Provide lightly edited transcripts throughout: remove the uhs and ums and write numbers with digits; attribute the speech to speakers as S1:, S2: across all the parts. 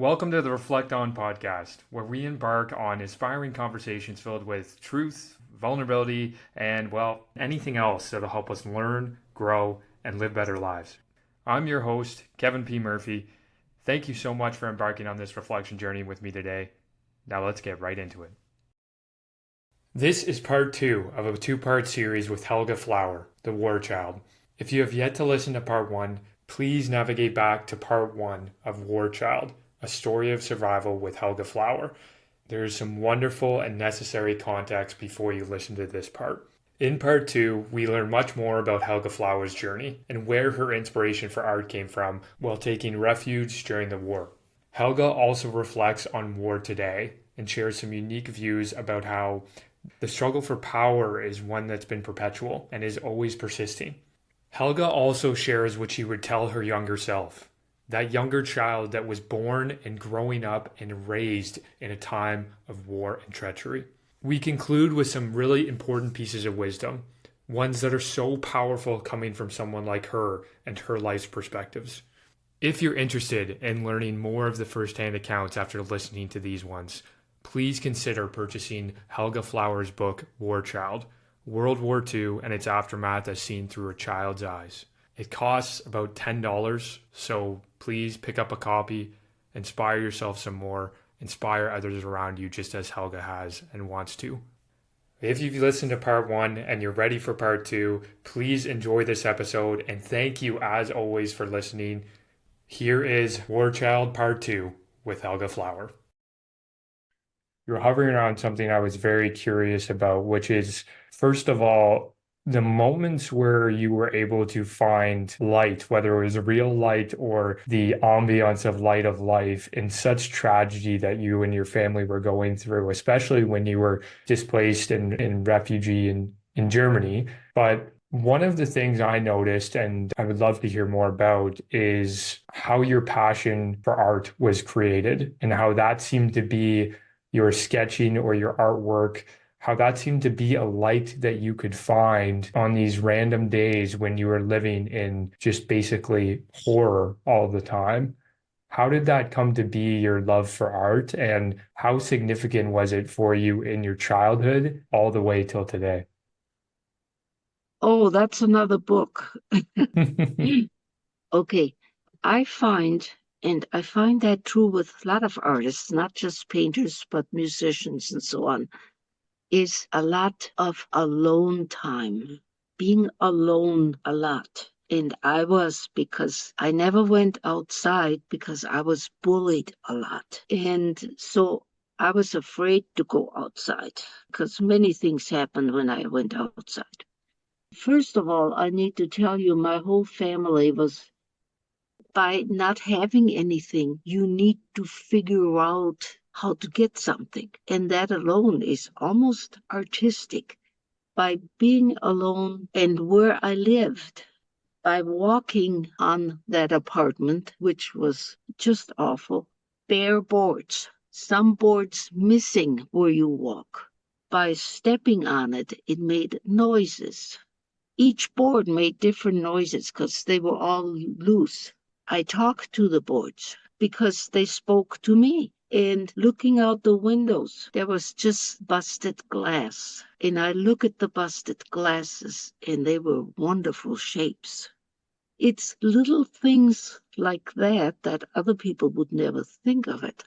S1: Welcome to the Reflect On podcast, where we embark on inspiring conversations filled with truth, vulnerability, and, well, anything else that'll help us learn, grow, and live better lives. I'm your host, Kevin P. Murphy. Thank you so much for embarking on this reflection journey with me today. Now let's get right into it. This is part 2 of a 2-part series with Helga Flower, the Warchild. If you have yet to listen to part 1, please navigate back to part 1 of Warchild, a story of survival with Helga Flower. There is some wonderful and necessary context before you listen to this part. In part 2, we learn much more about Helga Flower's journey and where her inspiration for art came from while taking refuge during the war. Helga also reflects on war today and shares some unique views about how the struggle for power is one that's been perpetual and is always persisting. Helga also shares what she would tell her younger self, that younger child that was born and growing up and raised in a time of war and treachery. We conclude with some really important pieces of wisdom, ones that are so powerful coming from someone like her and her life's perspectives. If you're interested in learning more of the first-hand accounts after listening to these ones, please consider purchasing Helga Flower's book, Warchild, World War II and its aftermath as seen through a child's eyes. It costs about $10, so please pick up a copy, inspire yourself some more, inspire others around you just as Helga has and wants to. If you've listened to part 1 and you're ready for part 2, please enjoy this episode and thank you as always for listening. Here is Warchild Part 2 with Helga Flower. You're hovering around something I was very curious about, which is, first of all, the moments where you were able to find light, whether it was real light or the ambiance of light of life in such tragedy that you and your family were going through, especially when you were displaced and refugee in Germany. But one of the things I noticed, and I would love to hear more about, is how your passion for art was created and how that seemed to be your sketching or your artwork, how that seemed to be a light that you could find on these random days when you were living in just basically horror all the time. How did that come to be your love for art, and how significant was it for you in your childhood all the way till today?
S2: Oh, that's another book. Okay. I find, and I find that true with a lot of artists, not just painters, but musicians and so on, is a lot of alone time, being alone a lot. And because I never went outside because I was bullied a lot. And so I was afraid to go outside because many things happened when I went outside. First of all, I need to tell you, my whole family was, by not having anything, you need to figure out how to get something. And that alone is almost artistic. By being alone and where I lived, by walking on that apartment, which was just awful, bare boards, some boards missing where you walk. By stepping on it, it made noises. Each board made different noises because they were all loose. I talked to the boards because they spoke to me. And looking out the windows, there was just busted glass. And I look at the busted glasses, and they were wonderful shapes. It's little things like that that other people would never think of it.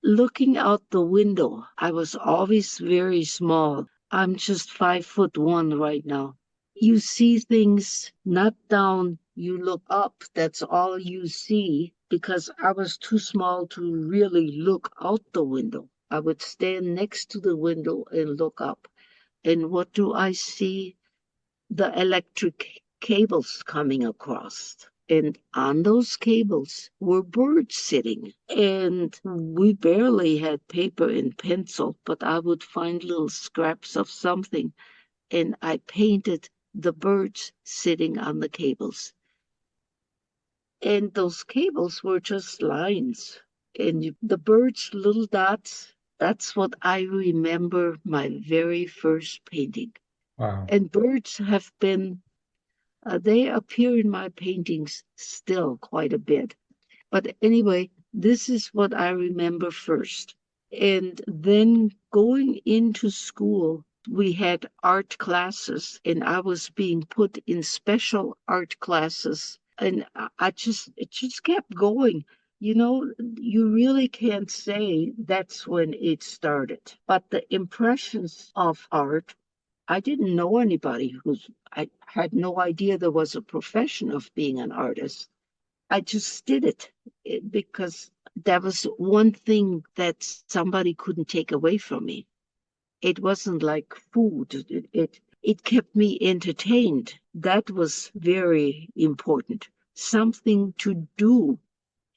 S2: Looking out the window, I was always very small. I'm just 5'1" right now. You see things not down, you look up. That's all you see because I was too small to really look out the window. I would stand next to the window and look up. And what do I see? The electric cables coming across. And on those cables were birds sitting. And we barely had paper and pencil, but I would find little scraps of something. And I painted the birds sitting on the cables. And those cables were just lines. And the birds, little dots, that's what I remember my very first painting.
S1: Wow.
S2: And birds have been they appear in my paintings still quite a bit. But anyway, This is what I remember first. And then going into school, we had art classes, and I was being put in special art classes. And it just kept going. You know, you really can't say that's when it started. But the impressions of art, I didn't know anybody I had no idea there was a profession of being an artist. I just did it because that was one thing that somebody couldn't take away from me. It wasn't like food. It kept me entertained. That was very important. Something to do.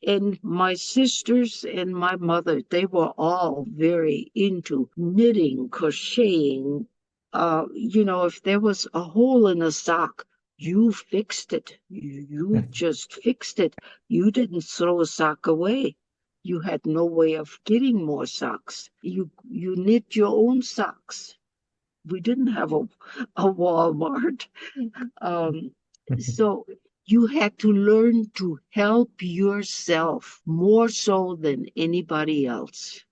S2: And my sisters and my mother, they were all very into knitting, crocheting. If there was a hole in a sock, you fixed it. You just fixed it. You didn't throw a sock away. You had no way of getting more socks. You knit your own socks. We didn't have a Walmart. Um, so you had to learn to help yourself more so than anybody else.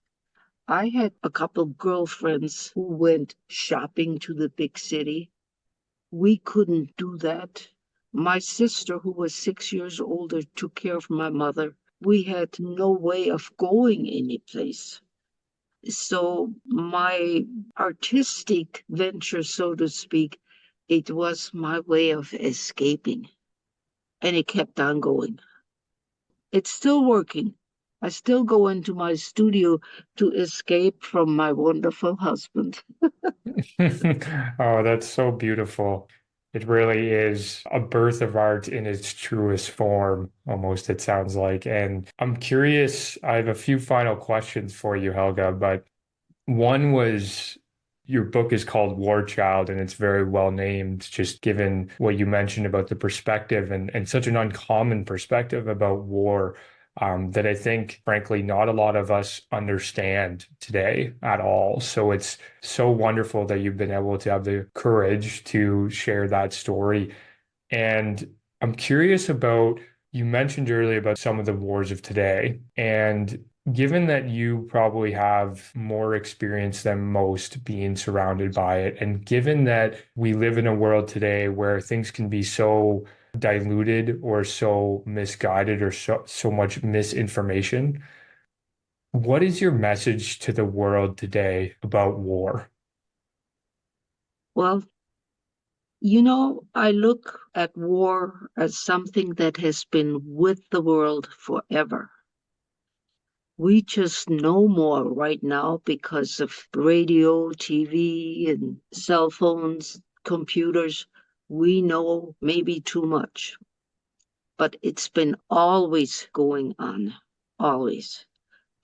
S2: I had a couple girlfriends who went shopping to the big city. We couldn't do that. My sister, who was 6 years older, took care of my mother. We had no way of going anyplace. So my artistic venture, so to speak, it was my way of escaping. And it kept on going. It's still working. I still go into my studio to escape from my wonderful husband.
S1: Oh, that's so beautiful. It really is a birth of art in its truest form, almost, it sounds like. And I'm curious, I have a few final questions for you, Helga, but one was your book is called Warchild, and it's very well named, just given what you mentioned about the perspective and such an uncommon perspective about war, that I think, frankly, not a lot of us understand today at all. So it's so wonderful that you've been able to have the courage to share that story. And I'm curious about, you mentioned earlier about some of the wars of today. And given that you probably have more experience than most being surrounded by it, and given that we live in a world today where things can be so diluted or so misguided or so much misinformation, what is your message to the world today about war?
S2: Well, I look at war as something that has been with the world forever. We just know more right now because of radio, TV, and cell phones, computers. We know maybe too much, but it's been always going on, always.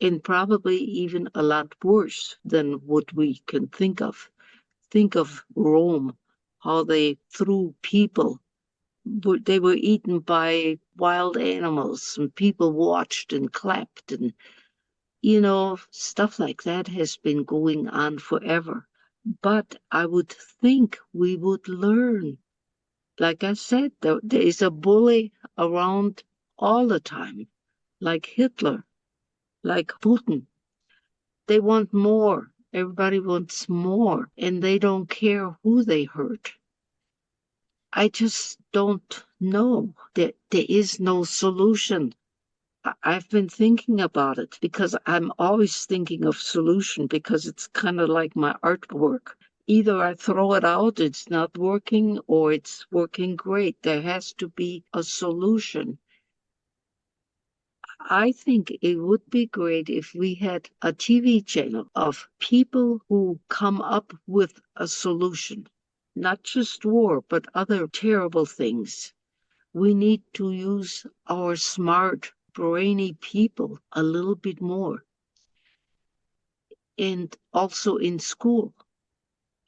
S2: And probably even a lot worse than what we can think of. Think of Rome, how they threw people. They were eaten by wild animals, and people watched and clapped. And, stuff like that has been going on forever. But I would think we would learn. Like I said, there is a bully around all the time, like Hitler, like Putin. They want more. Everybody wants more, and they don't care who they hurt. I just don't know. There is no solution. I've been thinking about it because I'm always thinking of solution because it's kind of like my artwork. Either I throw it out, it's not working, or it's working great. There has to be a solution. I think it would be great if we had a TV channel of people who come up with a solution. Not just war, but other terrible things. We need to use our smart, brainy people a little bit more. And also in school,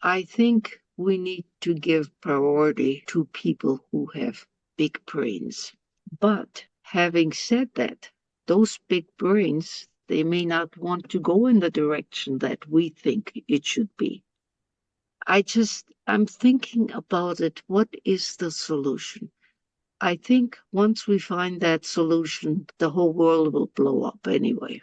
S2: I think we need to give priority to people who have big brains. But having said that, those big brains, they may not want to go in the direction that we think it should be. I'm thinking about it. What is the solution? I think once we find that solution, the whole world will blow up anyway.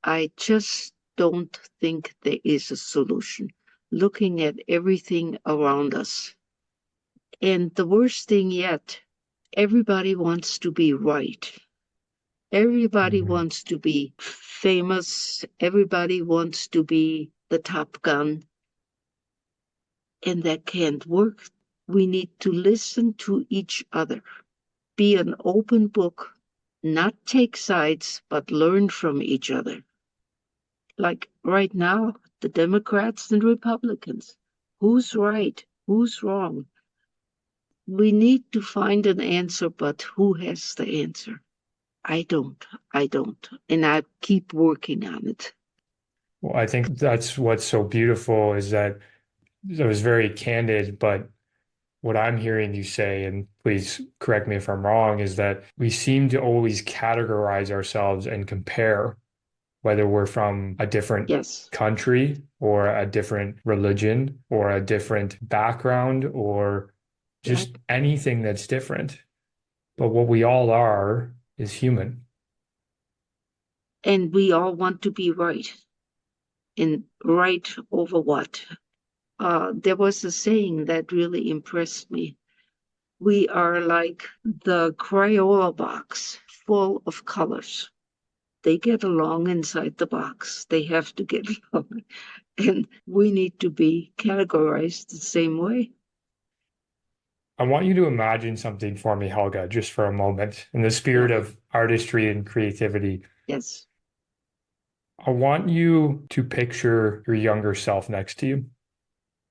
S2: I just don't think there is a solution. Looking at everything around us. And the worst thing yet, everybody wants to be right. Everybody
S1: Mhm.
S2: wants to be famous. Everybody wants to be the top gun. And that can't work. We need to listen to each other, be an open book, not take sides, but learn from each other. Like right now, the Democrats and Republicans. Who's right? Who's wrong? We need to find an answer, but who has the answer? I don't. I don't. And I keep working on it.
S1: Well, I think that's what's so beautiful is that it was very candid, but what I'm hearing you say, and please correct me if I'm wrong, is that we seem to always categorize ourselves and compare whether we're from a different
S2: Yes.
S1: country or a different religion or a different background or
S2: Yeah.
S1: just anything that's different. But what we all are is human.
S2: And we all want to be right. And right over what? There was a saying that really impressed me. We are like the Crayola box full of colors. They get along inside the box. They have to get along. And we need to be categorized the same way.
S1: I want you to imagine something for me, Helga, just for a moment, in the
S2: Yeah.
S1: spirit of artistry and creativity.
S2: Yes.
S1: I want you to picture your younger self next to you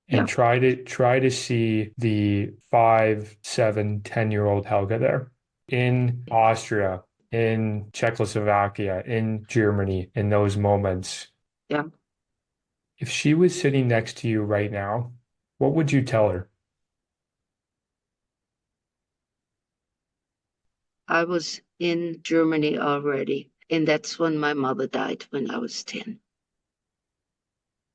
S1: and
S2: Yeah.
S1: try to see the 5, 7, 10-year-old Helga there in Austria, in Czechoslovakia, in Germany, in those moments.
S2: Yeah.
S1: If she was sitting next to you right now, what would you tell her?
S2: I was in Germany already. And that's when my mother died when I was 10.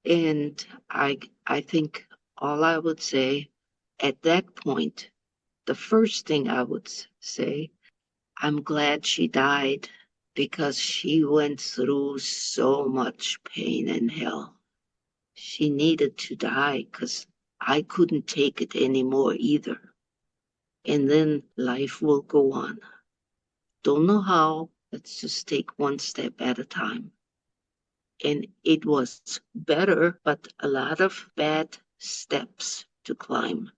S2: And I think all I would say at that point, the first thing I would say, I'm glad she died because she went through so much pain and hell. She needed to die because I couldn't take it anymore either. And then life will go on. Don't know how. Let's just take one step at a time. And it was better, but a lot of bad steps to climb.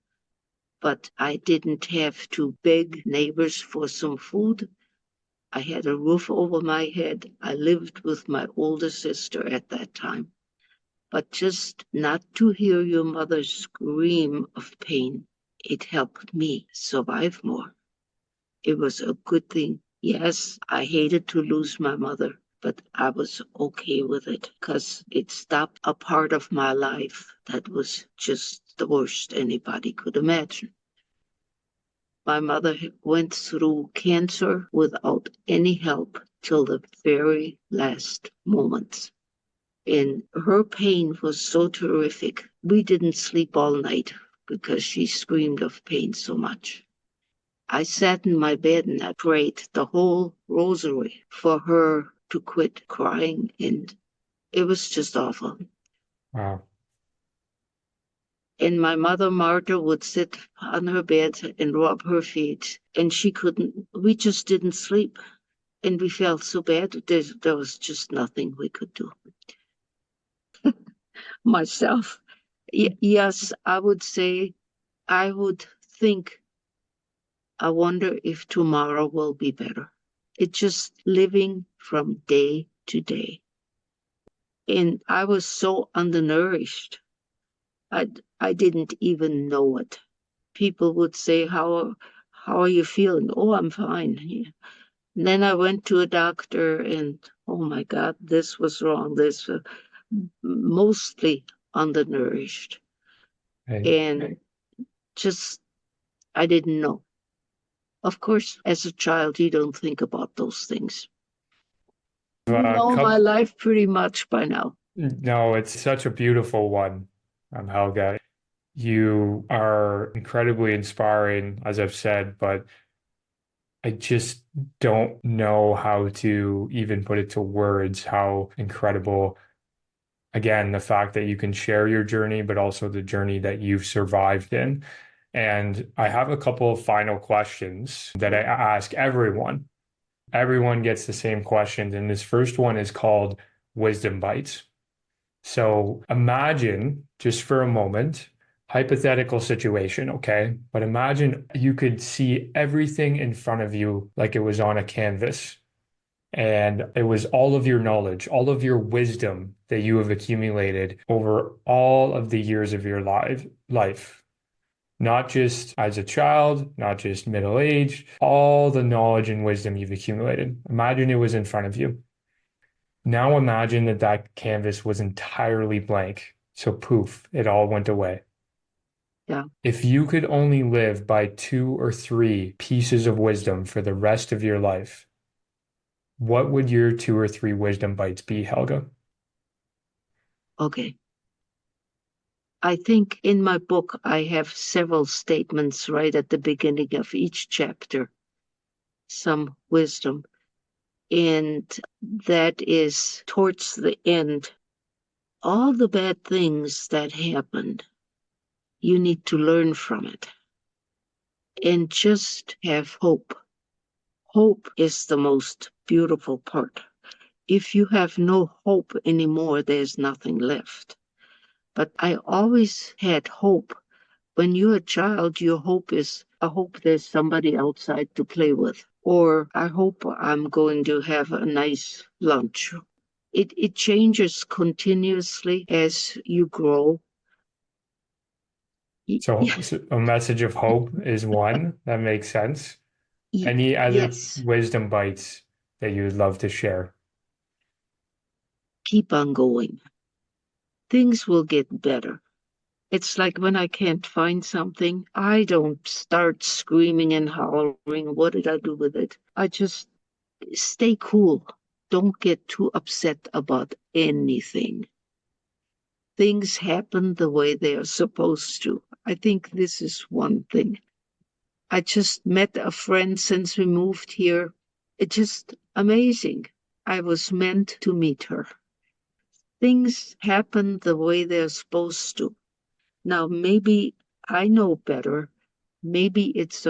S2: But I didn't have to beg neighbors for some food. I had a roof over my head. I lived with my older sister at that time. But just not to hear your mother scream of pain, it helped me survive more. It was a good thing. Yes, I hated to lose my mother, but I was okay with it because it stopped a part of my life that was just the worst anybody could imagine. My mother went through cancer without any help till the very last moments. And her pain was so terrific. We didn't sleep all night because she screamed of pain so much. I sat in my bed and I prayed the whole rosary for her to quit crying, and it was just awful.
S1: Wow.
S2: And my mother, Martha, would sit on her bed and rub her feet, and she couldn't, we just didn't sleep. And we felt so bad. There was just nothing we could do. Myself, yes, I would say, I would think, I wonder if tomorrow will be better. It's just living from day to day. And I was so undernourished. I didn't even know it. People would say, how are you feeling? Oh, I'm fine. Yeah. And then I went to a doctor and oh my God, this was wrong. This was mostly undernourished.
S1: Hey.
S2: And just, I didn't know. Of course, as a child, you don't think about those things. You know my
S1: Couple,
S2: life pretty much by now.
S1: no, it's such a beautiful one, Helga. You are incredibly inspiring, as I've said, but I just don't know how to even put it to words, how incredible, again, the fact that you can share your journey, but also the journey that you've survived in. And I have a couple of final questions that I ask everyone. Everyone gets the same questions. And this first one is called Wisdom Bites. So imagine just for a moment, hypothetical situation, okay? But imagine you could see everything in front of you like it was on a canvas. And it was all of your knowledge, all of your wisdom that you have accumulated over all of the years of your life. Not just as a child, not just middle age, all the knowledge and wisdom you've accumulated. Imagine it was in front of you. Now imagine that that canvas was entirely blank. So poof, it all went away.
S2: Yeah.
S1: If you could only live by two or three pieces of wisdom for the rest of your life, what would your two or three wisdom bites be, Helga?
S2: Okay. I think in my book, I have several statements right at the beginning of each chapter, some wisdom. And that is towards the end, all the bad things that happened, you need to learn from it and just have hope. Hope is the most beautiful part. If you have no hope anymore, there's nothing left. But I always had hope. When you're a child, your hope is, I hope there's somebody outside to play with, or I hope I'm going to have a nice lunch. It changes continuously as you grow.
S1: So, so a message of hope is one that makes sense. Any other
S2: Yes,
S1: wisdom bites that you would love to share?
S2: keep on going. Things will get better. It's like when I can't find something, I don't start screaming and hollering. What did I do with it? I just stay cool. Don't get too upset about anything. Things happen the way they are supposed to. I think this is one thing. I just met a friend since we moved here. It's just amazing. I was meant to meet her. Things happen the way they're supposed to. Now, maybe I know better. Maybe it's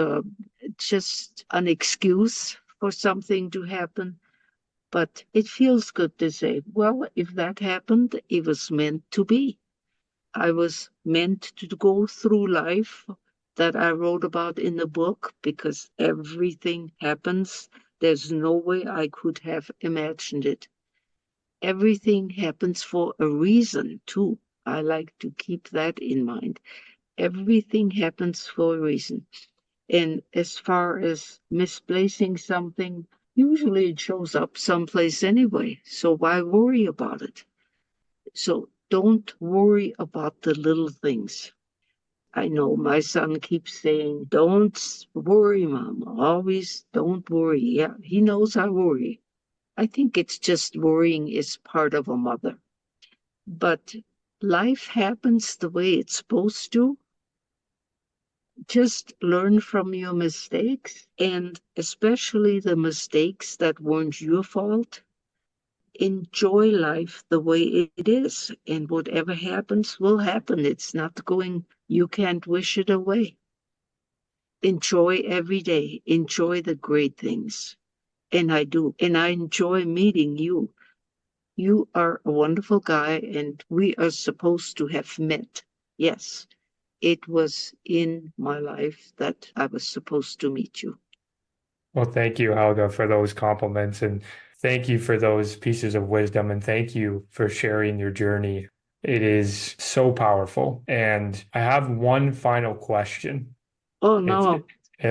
S2: just an excuse for something to happen. But it feels good to say, well, if that happened, it was meant to be. I was meant to go through life that I wrote about in the book because everything happens. There's no way I could have imagined it. Everything happens for a reason, too. I like to keep that in mind. Everything happens for a reason. And as far as misplacing something, usually it shows up someplace anyway. So why worry about it? So don't worry about the little things. I know my son keeps saying, don't worry, Mom. Always don't worry. Yeah, he knows I worry. I think it's just worrying is part of a mother. But life happens the way it's supposed to. Just learn from your mistakes, and especially the mistakes that weren't your fault. Enjoy life the way it is, and whatever happens will happen. It's not going, you can't wish it away. Enjoy every day, enjoy the great things. And I do, and I enjoy meeting you. You are a wonderful guy, and we are supposed to have met. Yes, it was in my life that I was supposed to meet you.
S1: Well, thank you, Helga, for those compliments, and thank you for those pieces of wisdom, and thank you for sharing your journey. It is so powerful. And I have one final question.
S2: Oh,
S1: It's
S2: no.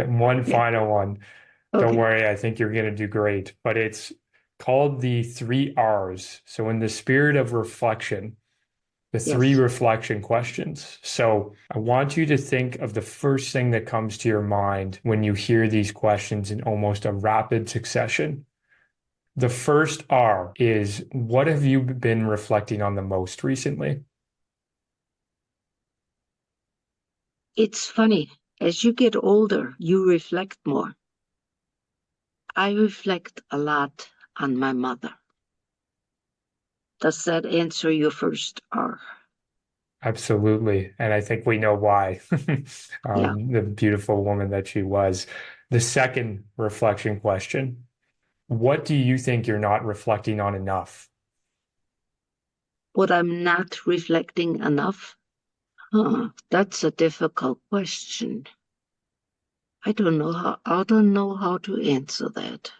S1: one
S2: Okay.
S1: final one. Don't
S2: Okay.
S1: worry, I think you're going to do great. But it's called the three R's. So, in the spirit of reflection, the three
S2: Yes.
S1: reflection questions. So I want you to think of the first thing that comes to your mind when you hear these questions in almost a rapid succession. The first R is, what have you been reflecting on the most recently?
S2: It's funny. As you get older, you reflect more. I reflect a lot on my mother. Does that answer your first R?
S1: Absolutely. And I think we know why.
S2: Yeah.
S1: The beautiful woman that she was. The second reflection question, what do you think you're not reflecting on enough?
S2: What I'm not reflecting enough? That's a difficult question. I don't know how to answer that.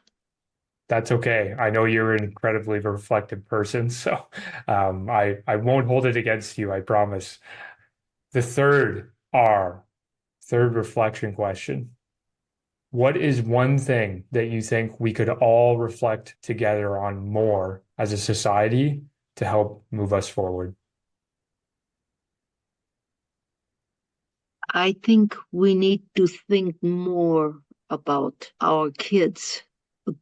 S1: That's okay. I know you're an incredibly reflective person, so I won't hold it against you, I promise. The third reflection question. What is one thing that you think we could all reflect together on more as a society to help move us forward?
S2: I think we need to think more about our kids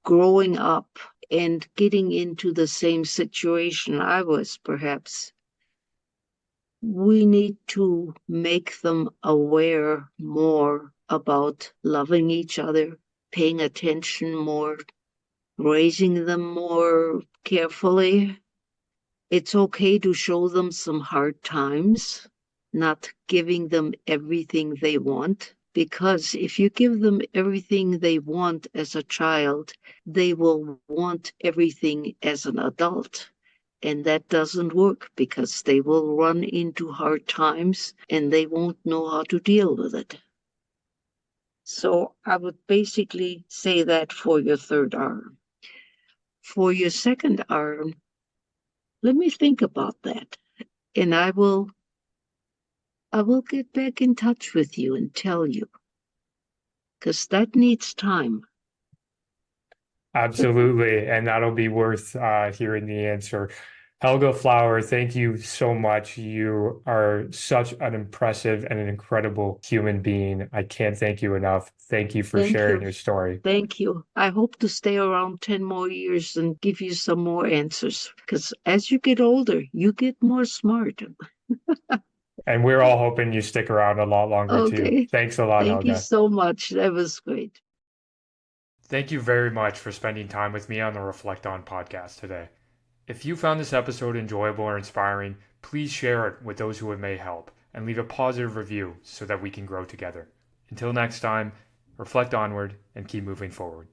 S2: growing up and getting into the same situation I was, perhaps. We need to make them aware more about loving each other, paying attention more, raising them more carefully. It's okay to show them some hard times, not giving them everything they want. Because if you give them everything they want as a child, they will want everything as an adult. And that doesn't work because they will run into hard times and they won't know how to deal with it. So I would basically say that for your third arm. For your second arm, let me think about that. And I will get back in touch with you and tell you, because that needs time.
S1: Absolutely. And that'll be worth hearing the answer. Helga Flower, thank you so much. You are such an impressive and an incredible human being. I can't thank you enough. Thank you for
S2: Thank
S1: sharing
S2: you.
S1: your story.
S2: Thank you. I hope to stay around 10 more years and give you some more answers, because as you get older, you get more smart.
S1: And we're all hoping you stick around a lot longer too.
S2: Okay.
S1: Thanks a lot,
S2: Thank you
S1: Helga.
S2: so much. That was great.
S1: Thank you very much for spending time with me on the Reflect On podcast today. If you found this episode enjoyable or inspiring, please share it with those who it may help and leave a positive review so that we can grow together. Until next time, reflect onward and keep moving forward.